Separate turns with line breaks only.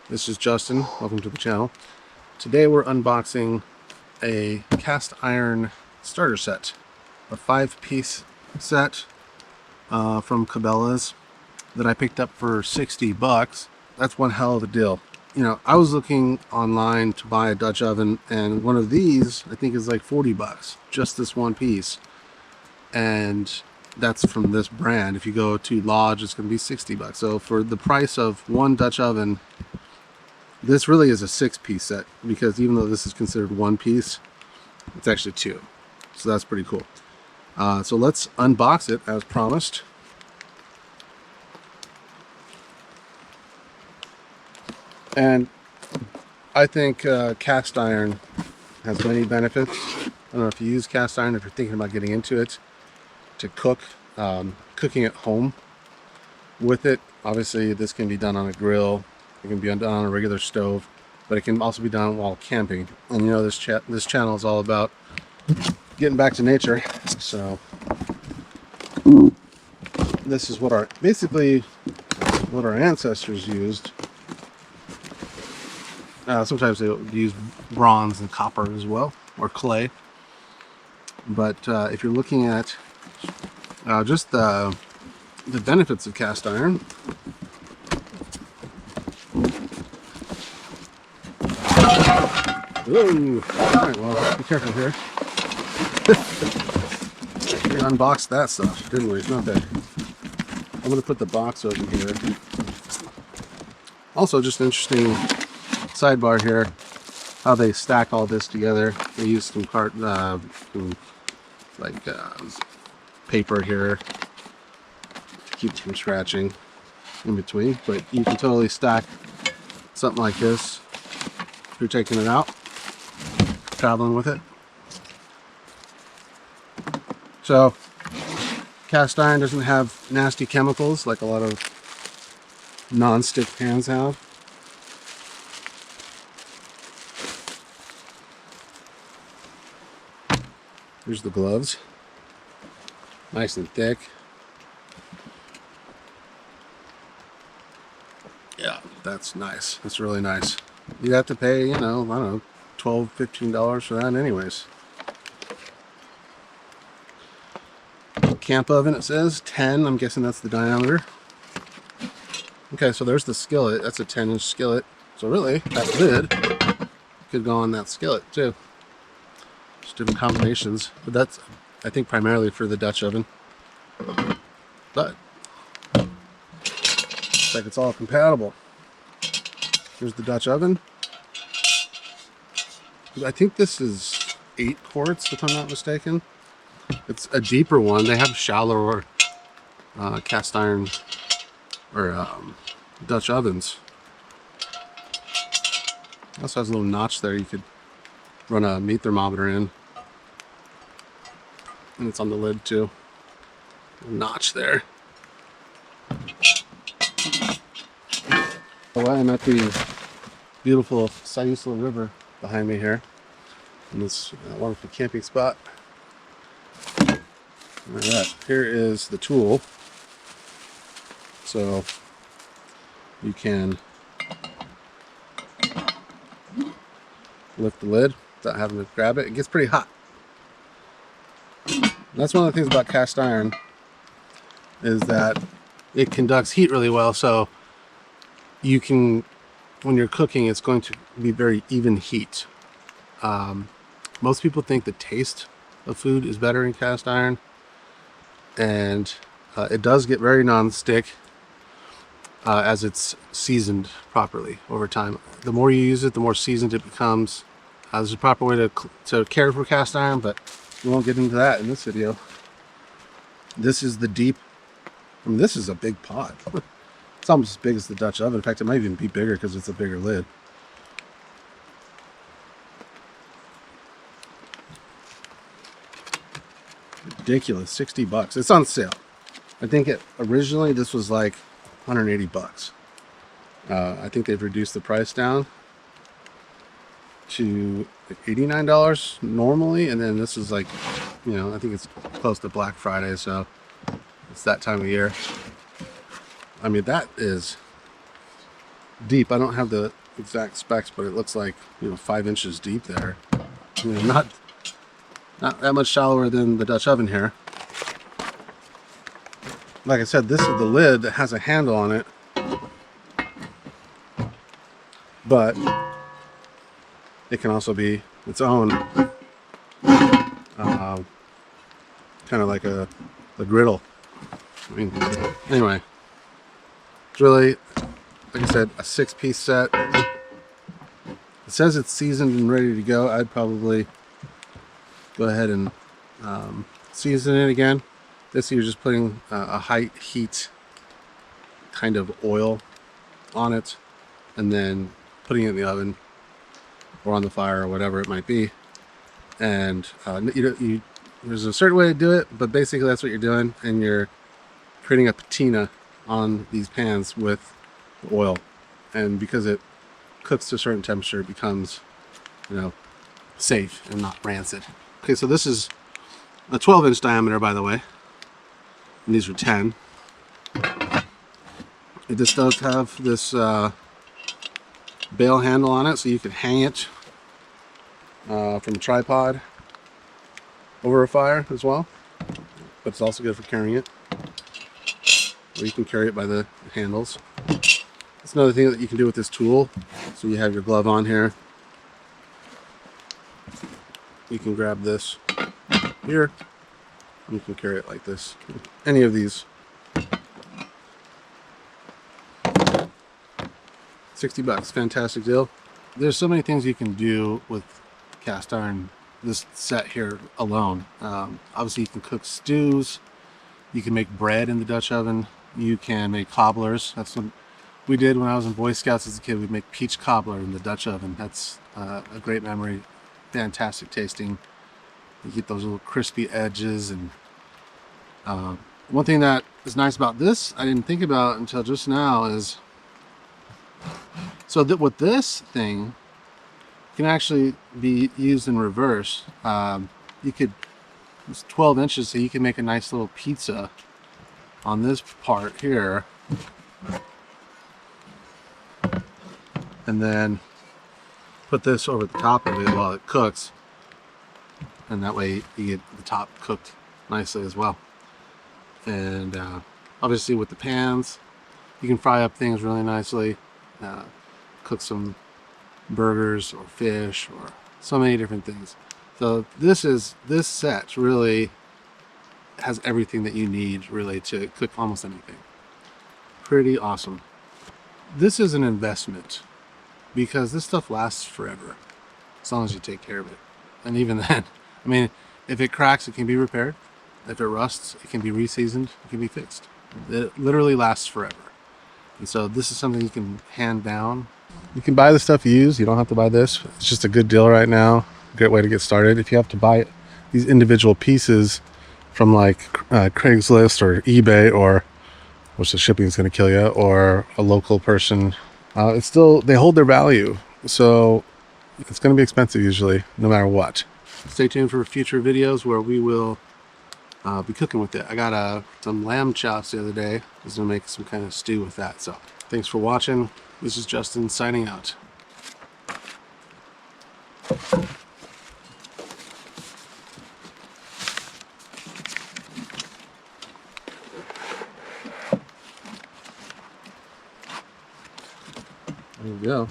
This is Justin. Welcome to the channel. Today we're unboxing a cast iron starter set, a 5-piece set from Cabela's that I picked up for 60 bucks. That's one hell of a deal. You know, I was looking online to buy a Dutch oven, and one of these I think is like 40 bucks, just this one piece. And that's from this brand. If you go to Lodge, it's going to be 60 bucks. So for the price of one Dutch oven, this really is a 6-piece set, because even though this is considered one piece, it's actually 2. So that's pretty cool. So let's unbox it as promised. And I think cast iron has many benefits. I don't know if you use cast iron, if you're thinking about getting into it to cook, cooking at home with it. Obviously this can be done on a grill, it can be done on a regular stove, but it can also be done while camping. And you know, this channel is all about getting back to nature, so this is what basically what our ancestors used. Sometimes they use bronze and copper as well, or clay. But if you're looking at just the benefits of cast iron, ooh, alright, well, be careful here. We unboxed that stuff, didn't we? Not that. I'm going to put the box over here. Also, just an interesting sidebar here, how they stack all this together. They use some paper here to keep from scratching in between, but you can totally stack something like this if you're taking it out, traveling with it. So cast iron doesn't have nasty chemicals like a lot of non-stick pans have. Here's the gloves, nice and thick. Yeah, that's nice. That's really nice. You have to pay, you know, I don't know, $12, $15 for that anyways. Camp oven, it says 10. I'm guessing that's the diameter. Okay, so there's the skillet. That's a 10-inch skillet. So really, that lid could go on that skillet too. Just different combinations. But that's, I think, primarily for the Dutch oven. But looks like it's all compatible. Here's the Dutch oven. I think this is 8 quarts, if I'm not mistaken. It's a deeper one. They have shallower cast iron or Dutch ovens. It also has a little notch there you could run a meat thermometer in. And it's on the lid too. Notch there. Well, I'm at the beautiful Sayusla River behind me here, in this wonderful camping spot. Alright, here is the tool. So you can lift the lid without having to grab it. It gets pretty hot. That's one of the things about cast iron, is that it conducts heat really well, so you can, when you're cooking, it's going to be very even heat. Most people think the taste of food is better in cast iron, and it does get very non-stick as it's seasoned properly over time. The more you use it, the more seasoned it becomes. There's a proper way to care for cast iron, but we won't get into that in this video. This is the deep, I mean, this is a big pot. It's almost as big as the Dutch oven. In fact, it might even be bigger because it's a bigger lid. Ridiculous, 60 bucks. It's on sale. I think originally this was like 180 bucks. I think they've reduced the price down to $89 normally, and then this is like, you know, I think it's close to Black Friday, so it's that time of year. I mean, that is deep. I don't have the exact specs, but it looks like, you know, 5 inches deep there. You know, not that much shallower than the Dutch oven here. Like I said, this is the lid that has a handle on it, but it can also be its own kind of like a griddle. I mean, anyway, it's really, like I said, a 6-piece set. It says it's seasoned and ready to go. I'd probably go ahead and season it again. This, you're just putting a high heat kind of oil on it, and then putting it in the oven or on the fire or whatever it might be. And there's a certain way to do it, but basically that's what you're doing, and you're creating a patina on these pans with the oil. And because it cooks to a certain temperature, it becomes, you know, safe and not rancid. Okay, so this is a 12-inch diameter, by the way, and these are 10. This does have this bail handle on it, so you can hang it from a tripod over a fire as well, but it's also good for carrying it, or you can carry it by the handles. That's another thing that you can do with this tool. So you have your glove on here, you can grab this here, and you can carry it like this. Any of these. 60 bucks, fantastic deal. There's so many things you can do with cast iron, this set here alone. Obviously you can cook stews, you can make bread in the Dutch oven, you can make cobblers. That's what we did when I was in Boy Scouts as a kid. We'd make peach cobbler in the Dutch oven. That's a great memory, fantastic tasting. You get those little crispy edges. And one thing that is nice about this, I didn't think about until just now, is so that with this thing can actually be used in reverse. You could, it's 12 inches, so you can make a nice little pizza on this part here, and then put this over the top of it while it cooks, and that way you get the top cooked nicely as well. And obviously with the pans, you can fry up things really nicely, cook some burgers or fish or so many different things. So this set really has everything that you need really to cook almost anything. Pretty awesome. This is an investment because this stuff lasts forever as long as you take care of it. And even then, I mean, if it cracks, it can be repaired. If it rusts, it can be reseasoned, it can be fixed. It literally lasts forever. And so this is something you can hand down. You can buy the stuff used. You don't have to buy this. It's just a good deal right now. Great way to get started. If you have to buy these individual pieces from like Craigslist or eBay, or which the shipping is going to kill you, or a local person, it's still, they hold their value. So it's going to be expensive usually, no matter what. Stay tuned for future videos where we will be cooking with it. I got some lamb chops the other day. I was going to make some kind of stew with that. So thanks for watching. This is Justin signing out. There we go.